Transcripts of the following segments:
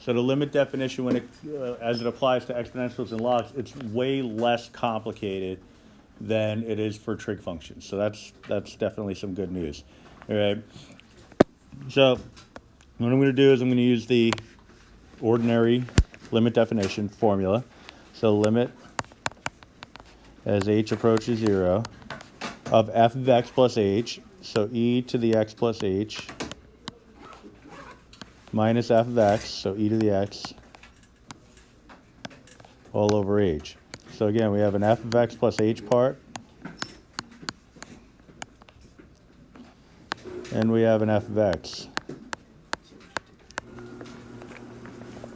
So the limit definition, when it as it applies to exponentials and logs, it's way less complicated than it is for trig functions. So that's definitely some good news. All right. So what I'm going to do is I'm going to use the ordinary limit definition formula. So limit as h approaches 0 of f of x plus h, so e to the x plus h, minus f of x, so e to the x, all over h. So again, we have an f of x plus h part, and we have an f of x.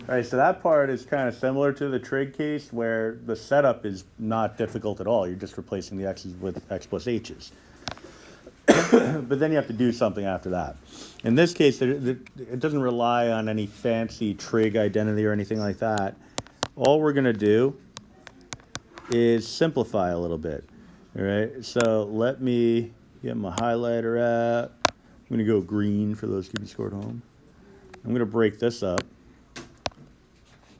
All right, so that part is kind of similar to the trig case where the setup is not difficult at all. You're just replacing the x's with x plus h's. But then you have to do something after that. In this case, it doesn't rely on any fancy trig identity or anything like that. All we're going to do is simplify a little bit. All right, so let me get my highlighter out. I'm going to go green for those keeping score at home. I'm going to break this up.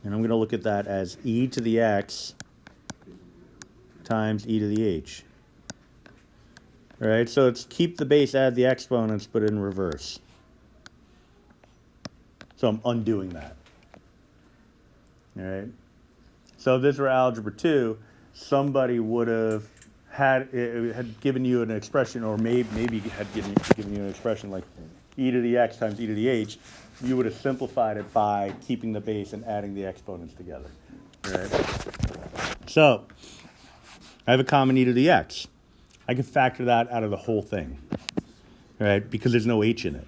And I'm going to look at that as e to the x times e to the h. All right, so it's keep the base, add the exponents, but in reverse. So I'm undoing that. All right. So if this were algebra 2, somebody would have had given you an expression, or maybe had given you an expression like e to the x times e to the h. You would have simplified it by keeping the base and adding the exponents together. All right. So I have a common e to the x. I can factor that out of the whole thing, all right, because there's no h in it.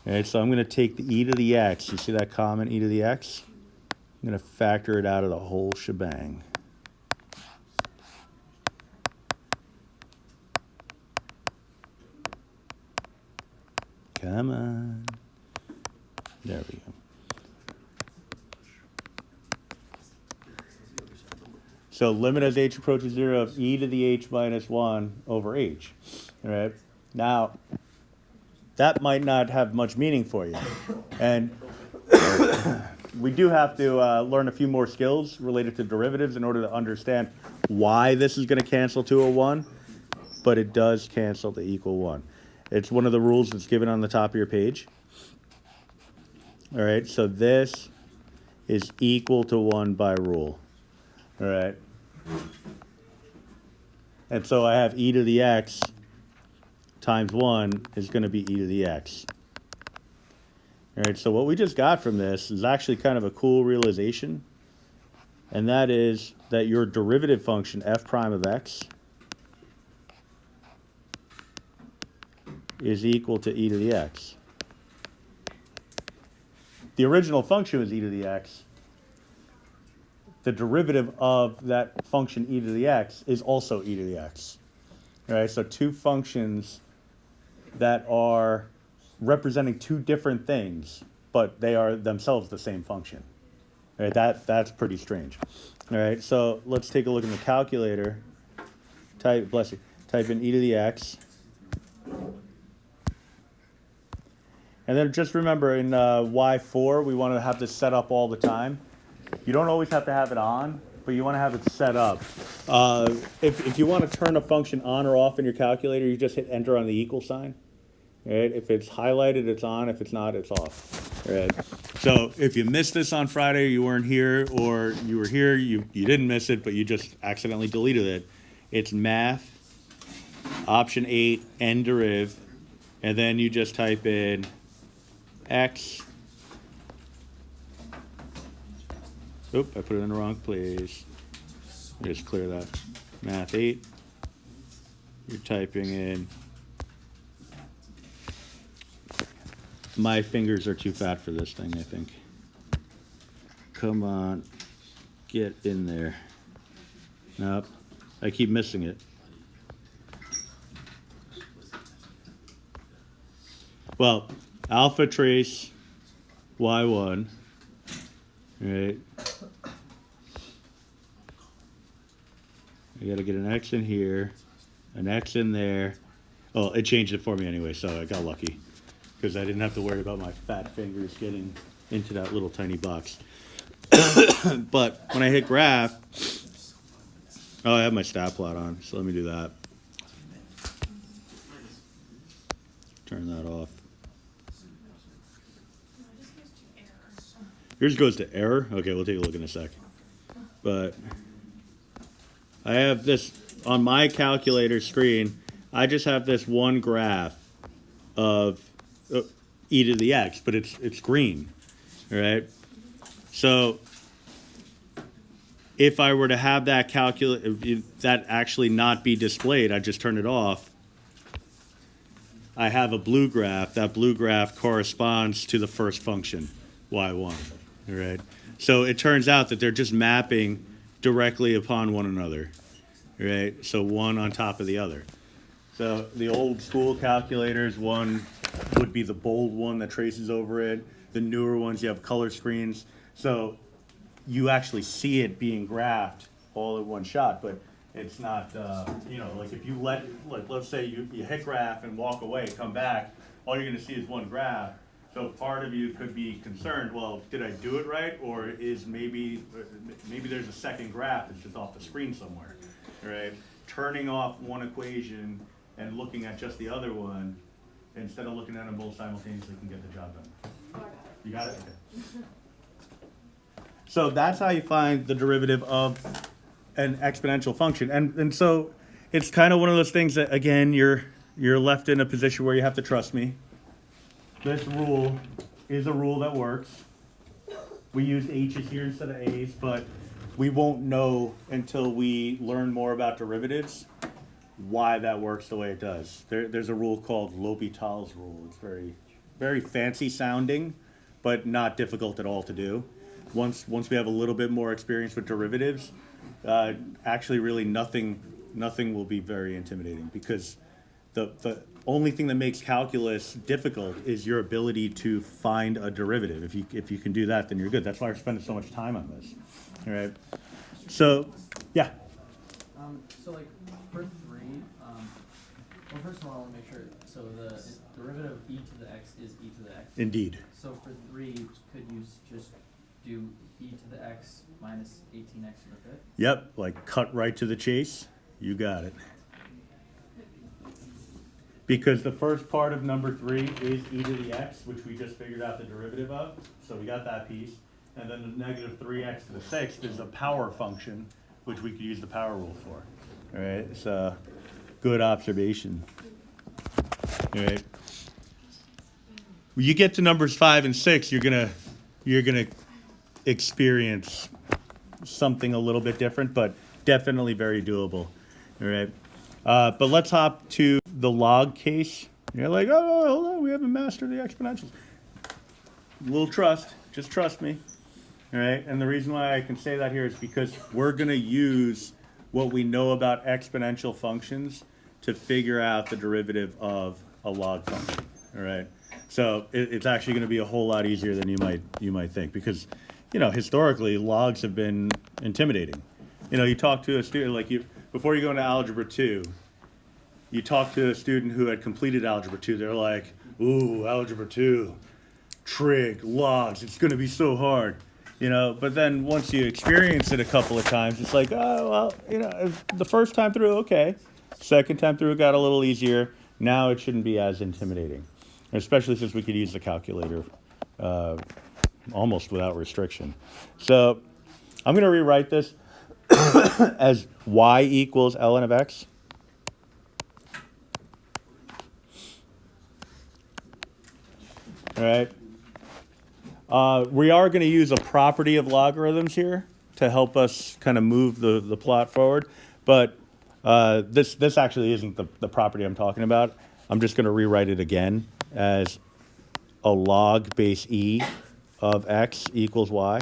All right, so I'm going to take the e to the x. You see that common e to the x? I'm going to factor it out of the whole shebang. Come on. There we go. So limit as h approaches 0 of e to the h minus 1 over h. All right. Now, that might not have much meaning for you. And we do have to learn a few more skills related to derivatives in order to understand why this is going to cancel to a 1. But it does cancel to equal 1. It's one of the rules that's given on the top of your page. All right, so this is equal to 1 by rule. All right. And so I have e to the x times 1 is going to be e to the x. All right, so what we just got from this is actually kind of a cool realization. And that is that your derivative function, f prime of x, is equal to e to the x. The original function was e to the x. The derivative of that function e to the x is also e to the x. All right, so two functions that are representing two different things, but they are themselves the same function. All right, that's pretty strange. All right, so let's take a look in the calculator. Type in e to the x. And then just remember in Y4, we want to have this set up all the time. You don't always have to have it on, but you want to have it set up. If you want to turn a function on or off in your calculator, you just hit enter on the equal sign. Right? If it's highlighted, it's on. If it's not, it's off. Right? So if you missed this on Friday, you weren't here, or you were here, you didn't miss it, but you just accidentally deleted it. It's math, option 8, n deriv, and then you just type in x. Oop, I put it in the wrong place. Just clear that. Math 8. You're typing in. My fingers are too fat for this thing, I think. Come on. Get in there. Nope. I keep missing it. Well, alpha trace y1. Right. I got to get an x in here, an x in there. Oh, it changed it for me anyway, so I got lucky because I didn't have to worry about my fat fingers getting into that little tiny box. But when I hit graph, oh, I have my stat plot on, so let me do that. Turn that off. Yours goes to error? Okay, we'll take a look in a sec. But I have this on my calculator screen. I just have this one graph of e to the x, but it's green, all right? So if I were to have that that actually not be displayed, I just turn it off. I have a blue graph. That blue graph corresponds to the first function, y1, all right? So it turns out that they're just mapping directly upon one another, right? So one on top of the other. So the old school calculators, one would be the bold one that traces over it. The newer ones, you have color screens. So you actually see it being graphed all in one shot, but it's not, like if you let's say you hit graph and walk away, come back, all you're gonna see is one graph. So part of you could be concerned, well, did I do it right? Or is maybe there's a second graph that's just off the screen somewhere, right? Turning off one equation and looking at just the other one, instead of looking at them both simultaneously, can get the job done. You got it? Okay. So that's how you find the derivative of an exponential function. And so it's kind of one of those things that, again, you're left in a position where you have to trust me. This rule is a rule that works. We used H's here instead of A's, but we won't know until we learn more about derivatives why that works the way it does. There's a rule called L'Hopital's rule. It's very, very fancy sounding, but not difficult at all to do. Once we have a little bit more experience with derivatives, actually really nothing will be very intimidating, because the only thing that makes calculus difficult is your ability to find a derivative. If you can do that, then you're good. That's why we're spending so much time on this. All right. So, yeah. So like for 3, well, first of all, I want to make sure. So the derivative of e to the x is e to the x. Indeed. So for 3, could you just do e to the x minus 18x to the 5th? Yep. Like cut right to the chase. You got it. Because the first part of number 3 is e to the x, which we just figured out the derivative of. So we got that piece. And then the negative 3x to the 6th is a power function, which we could use the power rule for. All right, it's a good observation. All right. When you get to numbers 5 and 6, you're gonna experience something a little bit different, but definitely very doable. All right. But let's hop to the log case. You're like, oh, hold on, we haven't mastered the exponentials. A little trust, just trust me. All right, and the reason why I can say that here is because we're gonna use what we know about exponential functions to figure out the derivative of a log function. All right, so it's actually gonna be a whole lot easier than you might think, because historically logs have been intimidating. You talk to a student before you go into algebra 2. You talk to a student who had completed algebra 2. They're like, "Ooh, algebra 2, trig, logs. It's gonna be so hard." But then once you experience it a couple of times, it's like, oh, well, the first time through, okay. Second time through, it got a little easier. Now it shouldn't be as intimidating, especially since we could use the calculator almost without restriction. So I'm going to rewrite this as y equals ln of x. All right. We are going to use a property of logarithms here to help us kind of move the plot forward. But this actually isn't the property I'm talking about. I'm just going to rewrite it again as a log base e of x equals y.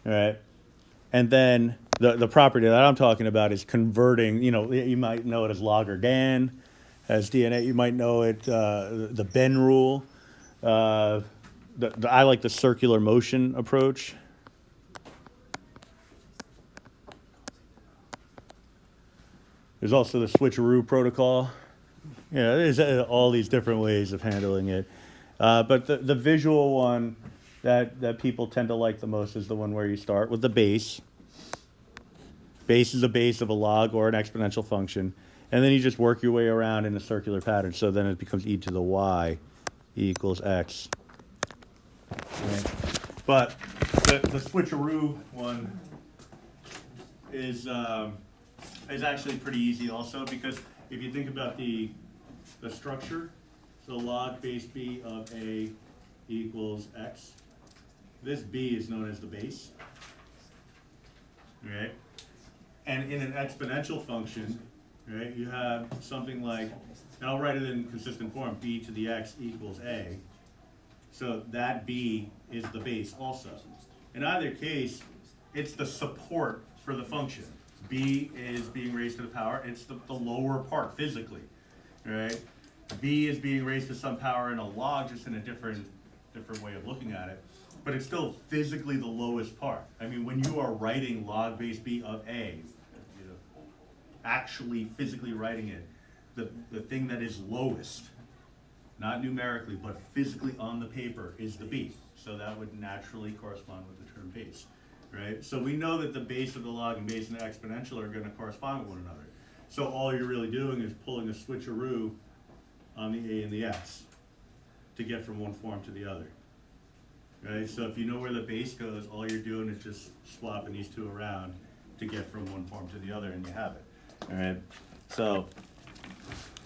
All right. And then the property that I'm talking about is converting, you might know it as log or dan, as DNA. You might know it, the Ben rule. I like the circular motion approach. There's also the switcheroo protocol. Yeah, there's all these different ways of handling it. But the visual one that people tend to like the most is the one where you start with the base. Base is a base of a log or an exponential function. And then you just work your way around in a circular pattern. So then it becomes e to the y equals x. Right? But the switcheroo one is actually pretty easy also, because if you think about the structure, so log base b of a equals x. This b is known as the base. Right? And in an exponential function, right, you have something like, and I'll write it in consistent form, b to the x equals a. So that b is the base also. In either case, it's the support for the function. B is being raised to the power. It's the lower part physically, right? B is being raised to some power in a log, just in a different way of looking at it. But it's still physically the lowest part. I mean, when you are writing log base b of a, actually physically writing it, the thing that is lowest, not numerically, but physically on the paper, is the b. So that would naturally correspond with the term base, right? So we know that the base of the log and base of the exponential are going to correspond with one another. So all you're really doing is pulling a switcheroo on the a and the x to get from one form to the other, right? So if you know where the base goes, all you're doing is just swapping these two around to get from one form to the other, and you have it. All right. So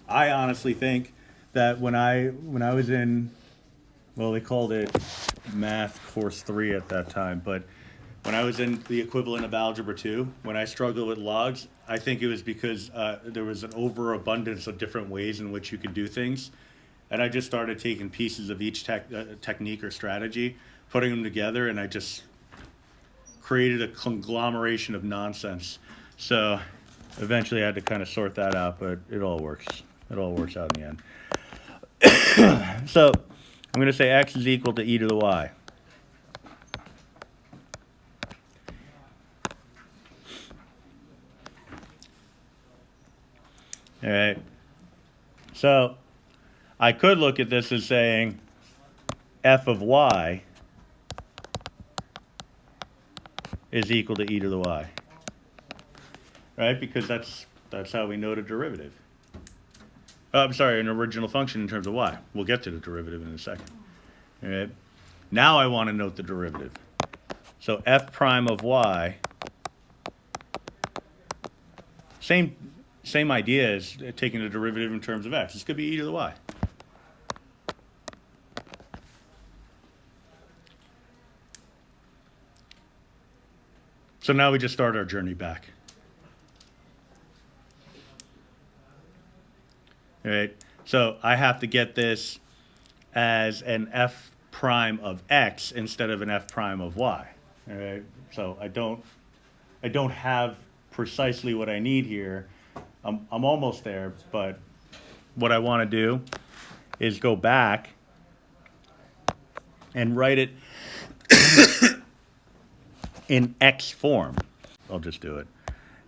I honestly think that when I was in, well, they called it math course 3 at that time, but when I was in the equivalent of algebra 2, when I struggled with logs, I think it was because there was an overabundance of different ways in which you could do things. And I just started taking pieces of each technique or strategy, putting them together, and I just created a conglomeration of nonsense. So eventually I had to kind of sort that out, but it all works. It all works out in the end. So I'm going to say x is equal to e to the y. All right. So I could look at this as saying f of y is equal to e to the y. Right? Because that's how we note a derivative. I'm sorry, an original function in terms of y. We'll get to the derivative in a second. All right. Now I want to note the derivative. So f prime of y, same idea as taking the derivative in terms of x. This could be e to the y. So now we just start our journey back. All right. So I have to get this as an f prime of x instead of an f prime of y. All right. So I don't have precisely what I need here. I'm almost there, but what I want to do is go back and write it in x form. I'll just do it.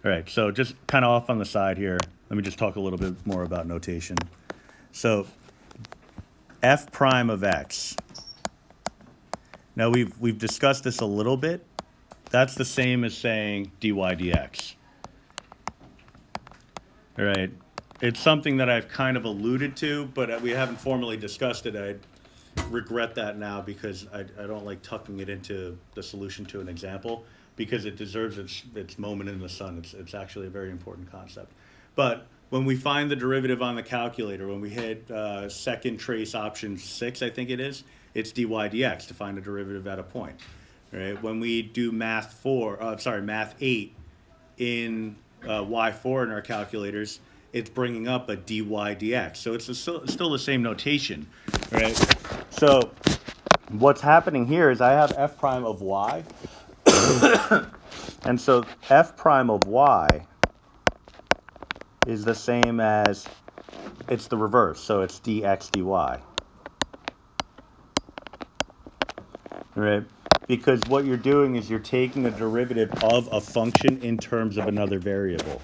All right, so just kind of off on the side here, let me just talk a little bit more about notation. So f prime of x. Now we've discussed this a little bit. That's the same as saying dy dx. All right, it's something that I've kind of alluded to, but we haven't formally discussed it. I regret that now because I don't like tucking it into the solution to an example, because it deserves its moment in the sun. It's actually a very important concept. But when we find the derivative on the calculator, when we hit second trace option 6, I think it is, it's dy dx to find a derivative at a point. Right? When we do math 8 in y4 in our calculators, it's bringing up a dy dx. So it's still the same notation, right? So what's happening here is I have f prime of y, and so f prime of y is the same as, it's the reverse, so it's dx dy. Right? Because what you're doing is you're taking a derivative of a function in terms of another variable.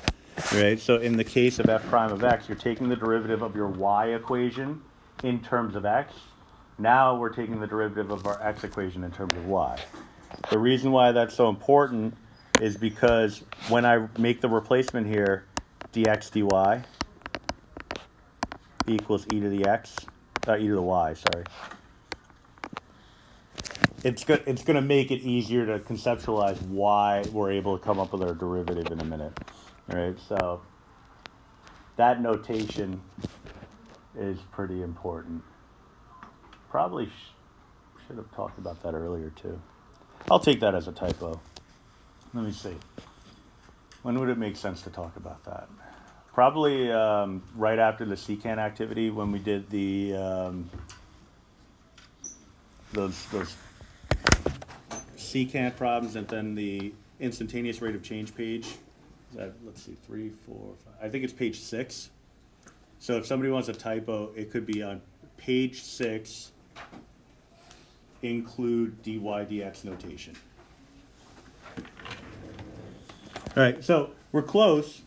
right? So in the case of f prime of x, you're taking the derivative of your y equation in terms of x. Now we're taking the derivative of our x equation in terms of y. The reason why that's so important is because when I make the replacement here, dx dy equals e to the x, e to the y, sorry. It's going to make it easier to conceptualize why we're able to come up with our derivative in a minute. All right, so that notation is pretty important. Probably should have talked about that earlier too. I'll take that as a typo. Let me see. When would it make sense to talk about that? Probably right after the secant activity when we did the those secant problems and then the instantaneous rate of change page. Is that, let's see, 3, 4, 5. I think it's page 6. So if somebody wants a typo, it could be on page 6, include dy dx notation. All right, so we're close.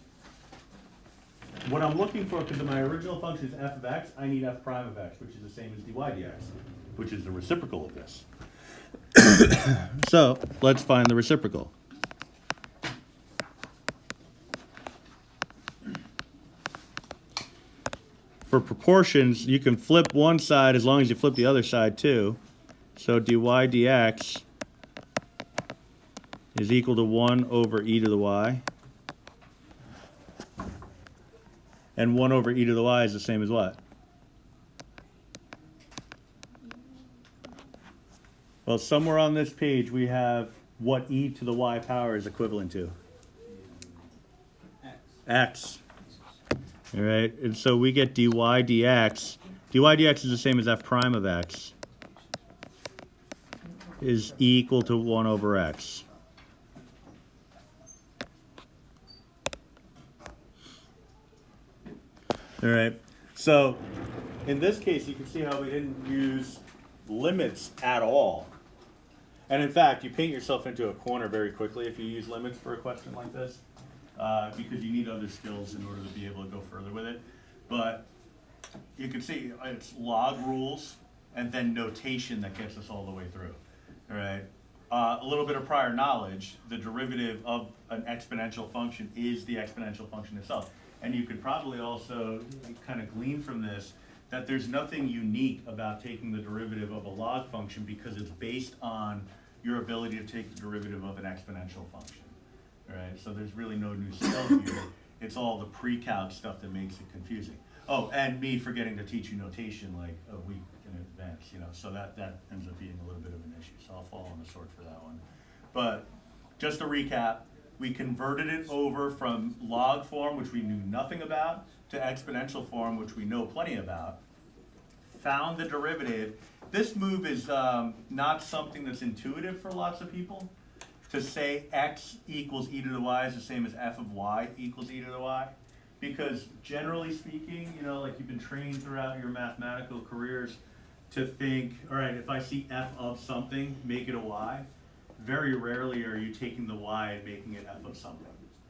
What I'm looking for, because my original function is f of x, I need f prime of x, which is the same as dy dx, which is the reciprocal of this. So let's find the reciprocal. For proportions, you can flip one side as long as you flip the other side too. So dy dx is equal to 1 over e to the y. And 1 over e to the y is the same as what? Well, somewhere on this page we have what e to the y power is equivalent to. X. All right, and so we get dy dx. Dy dx is the same as f prime of x. Is e equal to 1 over x. All right, so in this case, you can see how we didn't use limits at all. And in fact, you paint yourself into a corner very quickly if you use limits for a question like this, because you need other skills in order to be able to go further with it. But you can see it's log rules and then notation that gets us all the way through. All right. A little bit of prior knowledge, the derivative of an exponential function is the exponential function itself. And you could probably also kind of glean from this that there's nothing unique about taking the derivative of a log function because it's based on your ability to take the derivative of an exponential function. All right, so there's really no new skill here. It's all the pre-calc stuff that makes it confusing. Oh, and me forgetting to teach you notation like a week in advance, you know, so that ends up being a little bit of an issue. So I'll fall on the sword for that one. But just to recap, we converted it over from log form, which we knew nothing about, to exponential form, which we know plenty about. Found the derivative. This move is not something that's intuitive for lots of people. To say x equals e to the y is the same as f of y equals e to the y. Because generally speaking, you know, like you've been trained throughout your mathematical careers to think, all right, if I see f of something, make it a y. Very rarely are you taking the y and making it f of something,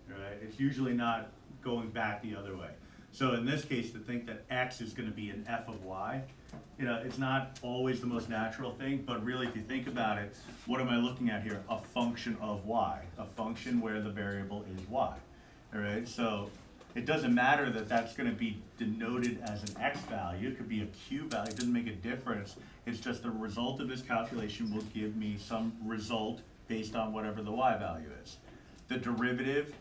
right? It's usually not going back the other way. So in this case, to think that x is going to be an f of y, you know, it's not always the most natural thing, but really if you think about it, what am I looking at here? A function of y, a function where the variable is y, all right? So it doesn't matter that that's going to be denoted as an x value. It could be a q value. It doesn't make a difference. It's just the result of this calculation will give me some result based on whatever the y value is. The derivative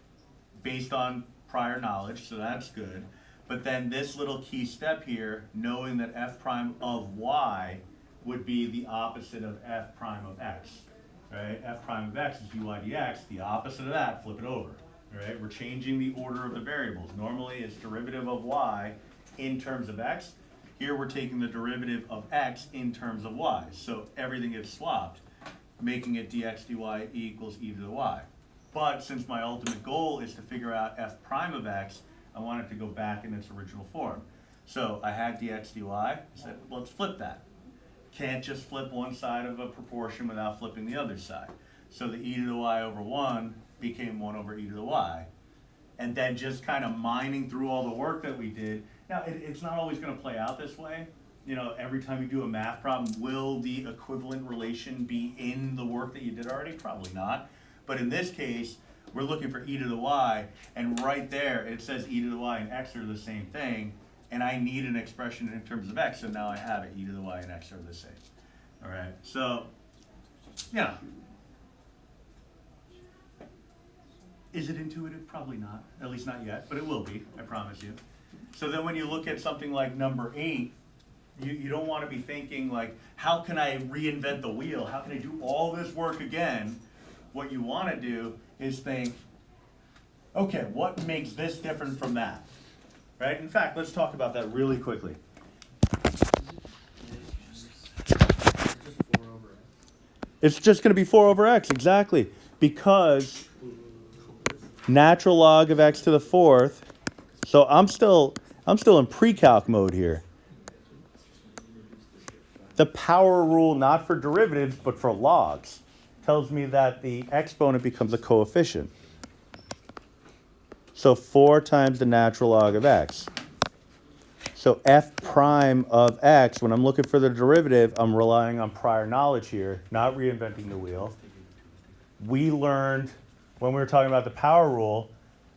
based on prior knowledge, so that's good. But then this little key step here, knowing that f prime of y would be the opposite of f prime of x, right? F prime of x is dy dx. The opposite of that, flip it over. All right, we're changing the order of the variables. Normally it's derivative of y in terms of x. Here we're taking the derivative of x in terms of y. So everything gets swapped, making it dx dy equals e to the y. But since my ultimate goal is to figure out f prime of x, I want it to go back in its original form. So I had dx dy, I said, well, let's flip that. Can't just flip one side of a proportion without flipping the other side. So the e to the y over 1 became 1 over e to the y. and then just kind of mining through all the work that we did. Now, it's not always going to play out this way. You know, every time you do a math problem, will the equivalent relation be in the work that you did already? Probably not. But in this case, we're looking for e to the y, and right there it says e to the y and x are the same thing, and I need an expression in terms of x, so now I have it, e to the y and x are the same. All right, so, yeah. Is it intuitive? Probably not, at least not yet, but it will be, I promise you. So then when you look at something like number 8, you don't want to be thinking like, how can I reinvent the wheel? How can I do all this work again? What you want to do is think, okay, what makes this different from that? Right? In fact, let's talk about that really quickly. It's just going to be 4 over x, exactly. Because natural log of x to the 4th, so I'm still in pre-calc mode here. The power rule, not for derivatives, but for logs, tells me that the exponent becomes a coefficient. So 4 times the natural log of x. So f prime of x, when I'm looking for the derivative, I'm relying on prior knowledge here, not reinventing the wheel. We learned when we were talking about the power rule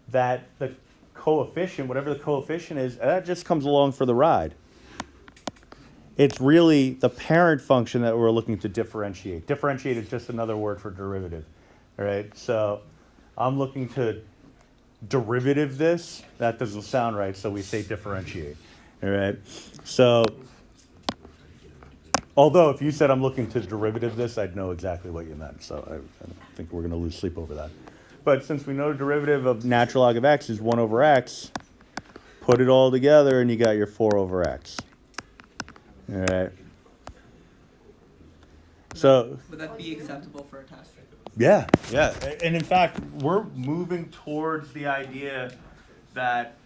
that the coefficient, whatever the coefficient is, that just comes along for the ride. It's really the parent function that we're looking to differentiate. Differentiate is just another word for derivative. All right, so I'm looking to derivative this. That doesn't sound right, so we say differentiate. All right, so although if you said I'm looking to derivative this, I'd know exactly what you meant. So I think we're going to lose sleep over that. But since we know the derivative of natural log of x is 1 over x, put it all together and you got your 4 over x. All right. So would that be acceptable for a test? yeah. And in fact, we're moving towards the idea that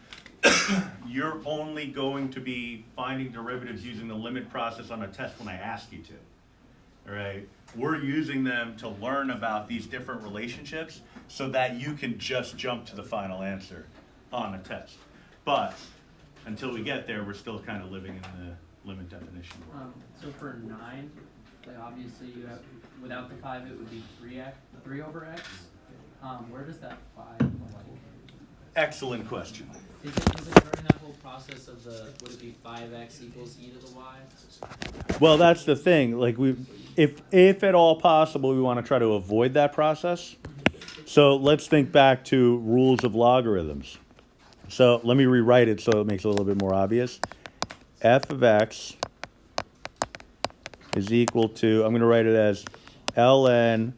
you're only going to be finding derivatives using the limit process on a test when I ask you to. All right. We're using them to learn about these different relationships so that you can just jump to the final answer on a test. But until we get there, we're still kind of living in the limit definition. So for 9, like obviously you have, without the 5 it would be 3 over x. Where does that 5 like? Excellent question. Is it during that whole process of the, would it be 5x equals e to the y? Well, that's the thing. Like if at all possible, we want to try to avoid that process. So let's think back to rules of logarithms. So let me rewrite it so it makes it a little bit more obvious. F of x is equal to, I'm going to write it as ln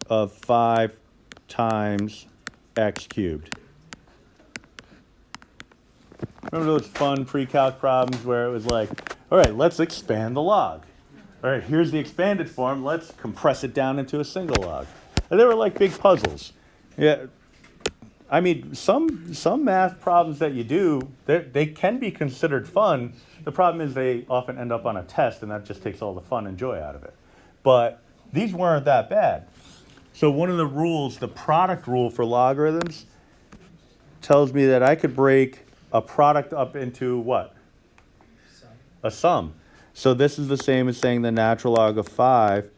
of 5 times x cubed. Remember those fun pre-calc problems where it was like, all right, let's expand the log. All right, here's the expanded form. Let's compress it down into a single log. And they were like big puzzles. Yeah. I mean, some math problems that you do, they can be considered fun. The problem is they often end up on a test, and that just takes all the fun and joy out of it. But these weren't that bad. So one of the rules, the product rule for logarithms, tells me that I could break a product up into what? A sum. So this is the same as saying the natural log of 5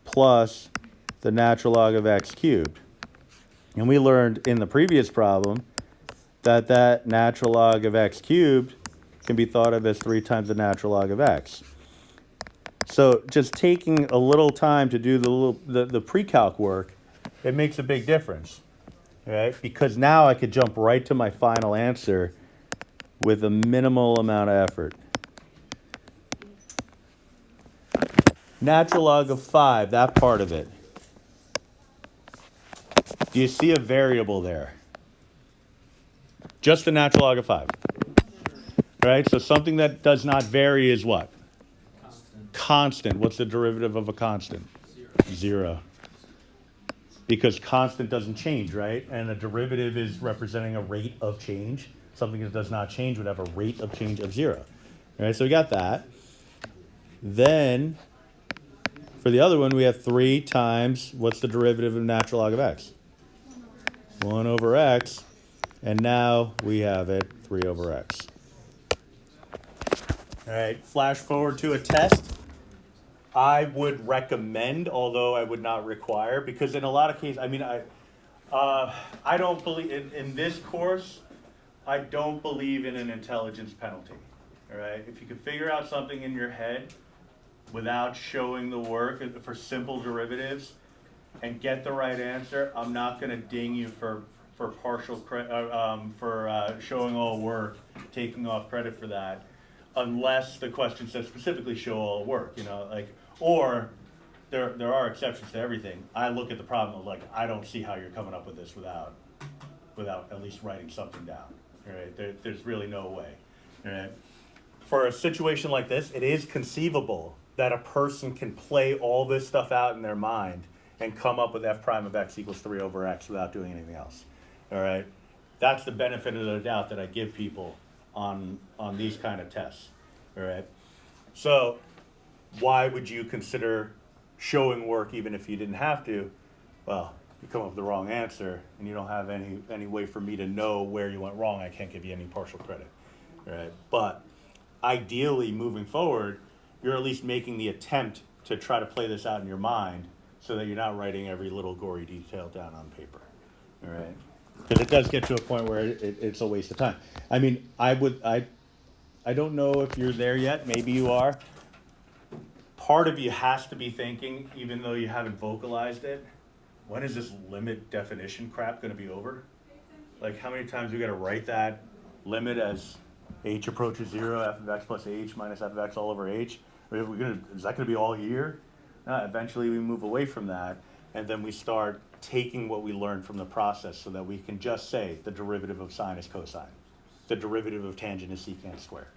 plus the natural log of x cubed. And we learned in the previous problem that natural log of x cubed can be thought of as 3 times the natural log of x. So just taking a little time to do the pre-calc work, it makes a big difference, right? Because now I could jump right to my final answer with a minimal amount of effort. Natural log of 5, that part of it. Do you see a variable there? Just the natural log of 5. Right? So something that does not vary is what? Constant. What's the derivative of a constant? 0. Because constant doesn't change, right? And a derivative is representing a rate of change. Something that does not change would have a rate of change of 0. All right, so we got that. Then, for the other one, we have 3 times, what's the derivative of natural log of x? 1 over x. And now we have it 3 over x. All right, flash forward to a test. I would recommend, although I would not require, because in a lot of cases, I mean, I don't believe, in this course, I don't believe in an intelligence penalty. All right, if you can figure out something in your head without showing the work for simple derivatives and get the right answer, I'm not going to ding you for partial credit, for showing all work, taking off credit for that, unless the question says specifically show all work, you know, like, or there are exceptions to everything. I look at the problem of like, I don't see how you're coming up with this without at least writing something down, all right? There's really no way, all right? For a situation like this, it is conceivable that a person can play all this stuff out in their mind and come up with f prime of x equals 3 over x without doing anything else, all right? That's the benefit of the doubt that I give people on these kind of tests, all right? So why would you consider showing work even if you didn't have to? Well, you come up with the wrong answer and you don't have any way for me to know where you went wrong. I can't give you any partial credit, all right? But ideally, moving forward, you're at least making the attempt to try to play this out in your mind so that you're not writing every little gory detail down on paper, all right? Because it does get to a point where it's a waste of time. I mean, I don't know if you're there yet. Maybe you are. Part of you has to be thinking, even though you haven't vocalized it, when is this limit definition crap going to be over? Like, how many times we got to write that limit as h approaches 0, f of x plus h minus f of x all over h? Is that going to be all year? Eventually we move away from that, and then we start taking what we learned from the process so that we can just say the derivative of sine is cosine. The derivative of tangent is secant squared.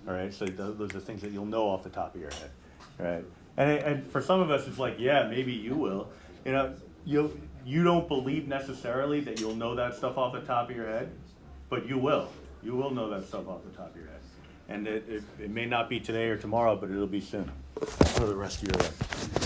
All right, so those are things that you'll know off the top of your head. All right, and for some of us, it's like, yeah, maybe you will. You know, you don't believe necessarily that you'll know that stuff off the top of your head, but you will. You will know that stuff off the top of your head. And it may not be today or tomorrow, but it'll be soon for the rest of your life.